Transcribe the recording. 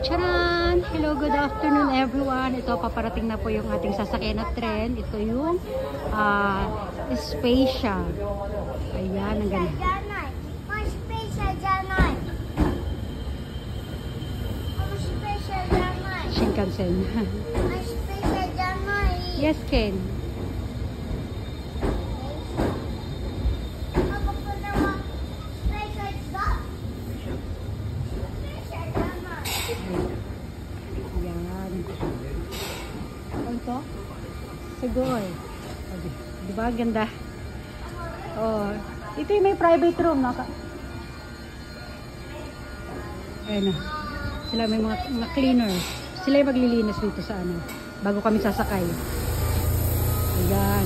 Charan! Hello, good afternoon everyone. Ito, paparating na po yung ating sasakyan na tren. Ito yung Spacia. Ayan, ang ganda. Shinkansen. Yes, Ken. Ito? Siguro. Diba? Ganda. Oh, ito yung may private room. Ayan o. Sila may mga cleaners. Sila yung maglilinis dito sa ano. Bago kami sasakay. Ayan.